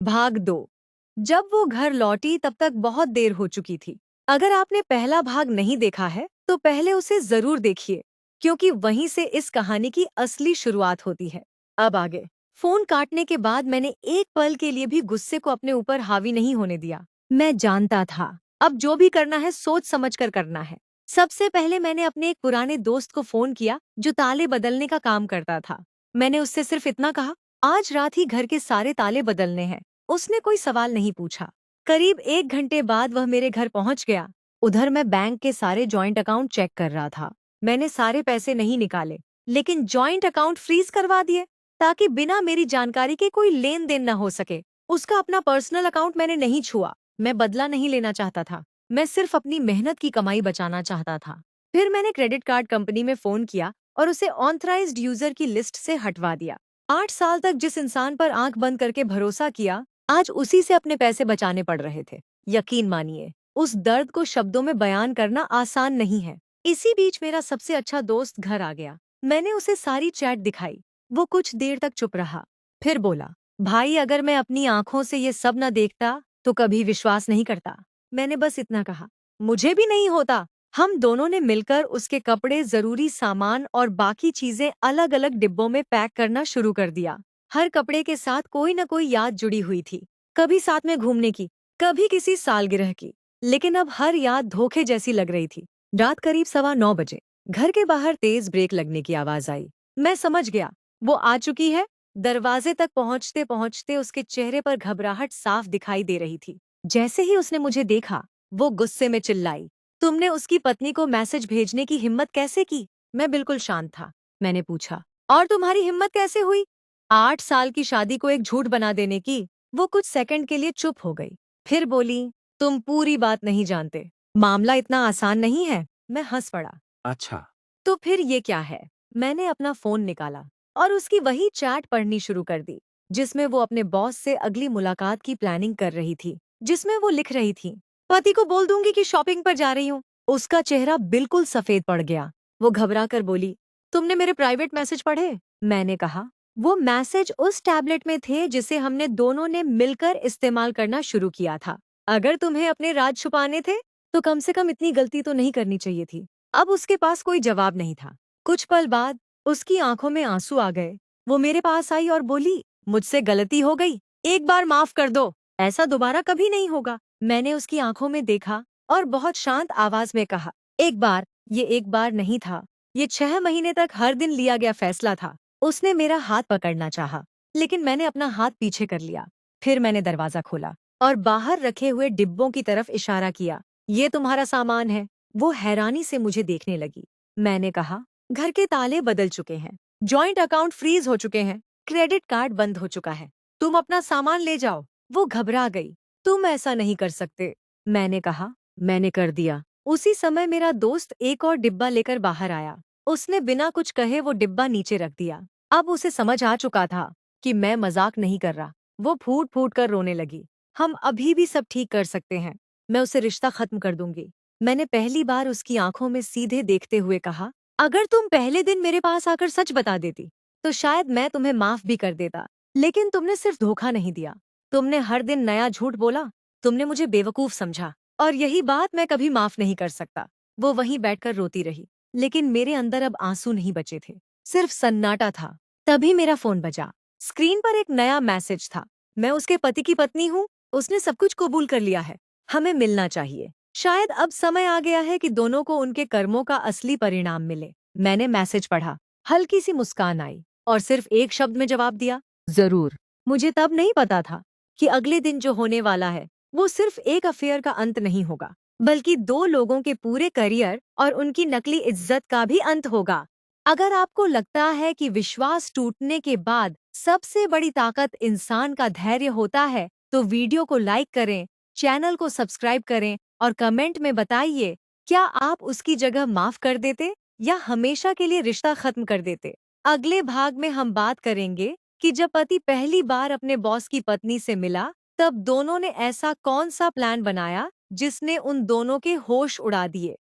भाग 2। जब वो घर लौटी तब तक बहुत देर हो चुकी थी। अगर आपने पहला भाग नहीं देखा है तो पहले उसे जरूर देखिए, क्योंकि वहीं से इस कहानी की असली शुरुआत होती है। अब आगे। फोन काटने के बाद मैंने एक पल के लिए भी गुस्से को अपने ऊपर हावी नहीं होने दिया। मैं जानता था अब जो भी करना है सोच समझ कर करना है। सबसे पहले मैंने अपने एक पुराने दोस्त को फोन किया जो ताले बदलने का काम करता था। मैंने उससे सिर्फ इतना कहा, आज रात ही घर के सारे ताले बदलने हैं। उसने कोई सवाल नहीं पूछा। करीब 1 घंटे बाद वह मेरे घर पहुंच गया। उधर मैं बैंक के सारे जॉइंट अकाउंट चेक कर रहा था। मैंने सारे पैसे नहीं निकाले, लेकिन जॉइंट अकाउंट फ्रीज करवा दिए ताकि बिना मेरी जानकारी के कोई लेन देन न हो सके। उसका अपना पर्सनल अकाउंट मैंने नहीं छुआ। मैं बदला नहीं लेना चाहता था। मैं सिर्फ अपनी मेहनत की कमाई बचाना चाहता था। फिर मैंने क्रेडिट कार्ड कंपनी में फोन किया और उसे ऑथराइज्ड यूजर की लिस्ट से हटवा दिया। 8 साल तक जिस इंसान पर आंख बंद करके भरोसा किया, आज उसी से अपने पैसे बचाने पड़ रहे थे। यकीन मानिए, उस दर्द को शब्दों में बयान करना आसान नहीं है। इसी बीच मेरा सबसे अच्छा दोस्त घर आ गया। मैंने उसे सारी चैट दिखाई। वो कुछ देर तक चुप रहा, फिर बोला, भाई अगर मैं अपनी आंखों से ये सब न देखता तो कभी विश्वास नहीं करता। मैंने बस इतना कहा, मुझे भी नहीं होता। हम दोनों ने मिलकर उसके कपड़े, जरूरी सामान और बाकी चीजें अलग अलग डिब्बों में पैक करना शुरू कर दिया। हर कपड़े के साथ कोई न कोई याद जुड़ी हुई थी। कभी साथ में घूमने की, कभी किसी सालगिरह की। लेकिन अब हर याद धोखे जैसी लग रही थी। रात करीब 9:15 बजे घर के बाहर तेज ब्रेक लगने की आवाज आई। मैं समझ गया, वो आ चुकी है। दरवाजे तक पहुंचते पहुंचते उसके चेहरे पर घबराहट साफ दिखाई दे रही थी। जैसे ही उसने मुझे देखा, वो गुस्से में चिल्लाई, तुमने उसकी पत्नी को मैसेज भेजने की हिम्मत कैसे की? मैं बिल्कुल शांत था। मैंने पूछा, और तुम्हारी हिम्मत कैसे हुई? 8 साल की शादी को एक झूठ बना देने की। वो कुछ सेकंड के लिए चुप हो गई, फिर बोली, तुम पूरी बात नहीं जानते। मामला इतना आसान नहीं है। मैं हंस पड़ा। अच्छा। तो फिर ये क्या है? मैंने अपना फोन निकाला और उसकी वही चैट पढ़नी शुरू कर दी, जिसमें वो अपने बॉस से अगली मुलाकात की प्लानिंग कर रही थी। जिसमें वो लिख रही थी, पति को बोल दूंगी कि शॉपिंग पर जा रही हूँ। उसका चेहरा बिल्कुल सफेद पड़ गया। वो घबरा कर बोली, तुमने मेरे प्राइवेट मैसेज पढ़े? मैंने कहा, वो मैसेज उस टैबलेट में थे जिसे हमने दोनों ने मिलकर इस्तेमाल करना शुरू किया था। अगर तुम्हें अपने राज छुपाने थे तो कम से कम इतनी गलती तो नहीं करनी चाहिए थी। अब उसके पास कोई जवाब नहीं था। कुछ पल बाद उसकी आंखों में आंसू आ गए। वो मेरे पास आई और बोली, मुझसे गलती हो गई, एक बार माफ कर दो, ऐसा दोबारा कभी नहीं होगा। मैंने उसकी आंखों में देखा और बहुत शांत आवाज में कहा, एक बार, ये एक बार नहीं था, ये 6 महीने तक हर दिन लिया गया फैसला था। उसने मेरा हाथ पकड़ना चाहा, लेकिन मैंने अपना हाथ पीछे कर लिया। फिर मैंने दरवाजा खोला और बाहर रखे हुए डिब्बों की तरफ इशारा किया, ये तुम्हारा सामान है। वो हैरानी से मुझे देखने लगी। मैंने कहा, घर के ताले बदल चुके हैं, जॉइंट अकाउंट फ्रीज हो चुके हैं, क्रेडिट कार्ड बंद हो चुका है, तुम अपना सामान ले जाओ। वो घबरा गई। तुम ऐसा नहीं कर सकते। मैंने कहा, मैंने कर दिया। उसी समय मेरा दोस्त एक और डिब्बा लेकर बाहर आया। उसने बिना कुछ कहे वो डिब्बा नीचे रख दिया। अब उसे समझ आ चुका था कि मैं मजाक नहीं कर रहा। वो फूट फूट कर रोने लगी। हम अभी भी सब ठीक कर सकते हैं। मैं उसे रिश्ता खत्म कर दूंगी। मैंने पहली बार उसकी आंखों में सीधे देखते हुए कहा, अगर तुम पहले दिन मेरे पास आकर सच बता देती तो शायद मैं तुम्हें माफ भी कर देता। लेकिन तुमने सिर्फ धोखा नहीं दिया, तुमने हर दिन नया झूठ बोला। तुमने मुझे बेवकूफ समझा और यही बात मैं कभी माफ नहीं कर सकता। वो वहीं बैठकर रोती रही, लेकिन मेरे अंदर अब आंसू नहीं बचे थे, सिर्फ सन्नाटा था। तभी मेरा फोन बजा। स्क्रीन पर एक नया मैसेज था, मैं उसके पति की पत्नी हूँ, उसने सब कुछ कबूल कर लिया है, हमें मिलना चाहिए। शायद अब समय आ गया है कि दोनों को उनके कर्मों का असली परिणाम मिले। मैंने मैसेज पढ़ा, हल्की सी मुस्कान आई और सिर्फ एक शब्द में जवाब दिया, जरूर। मुझे तब नहीं पता था कि अगले दिन जो होने वाला है वो सिर्फ एक अफेयर का अंत नहीं होगा, बल्कि दो लोगों के पूरे करियर और उनकी नकली इज्जत का भी अंत होगा। अगर आपको लगता है कि विश्वास टूटने के बाद सबसे बड़ी ताकत इंसान का धैर्य होता है, तो वीडियो को लाइक करें, चैनल को सब्सक्राइब करें और कमेंट में बताइए, क्या आप उसकी जगह माफ कर देते या हमेशा के लिए रिश्ता खत्म कर देते। अगले भाग में हम बात करेंगे कि जब पति पहली बार अपने बॉस की पत्नी से मिला, तब दोनों ने ऐसा कौन सा प्लान बनाया जिसने उन दोनों के होश उड़ा दिए।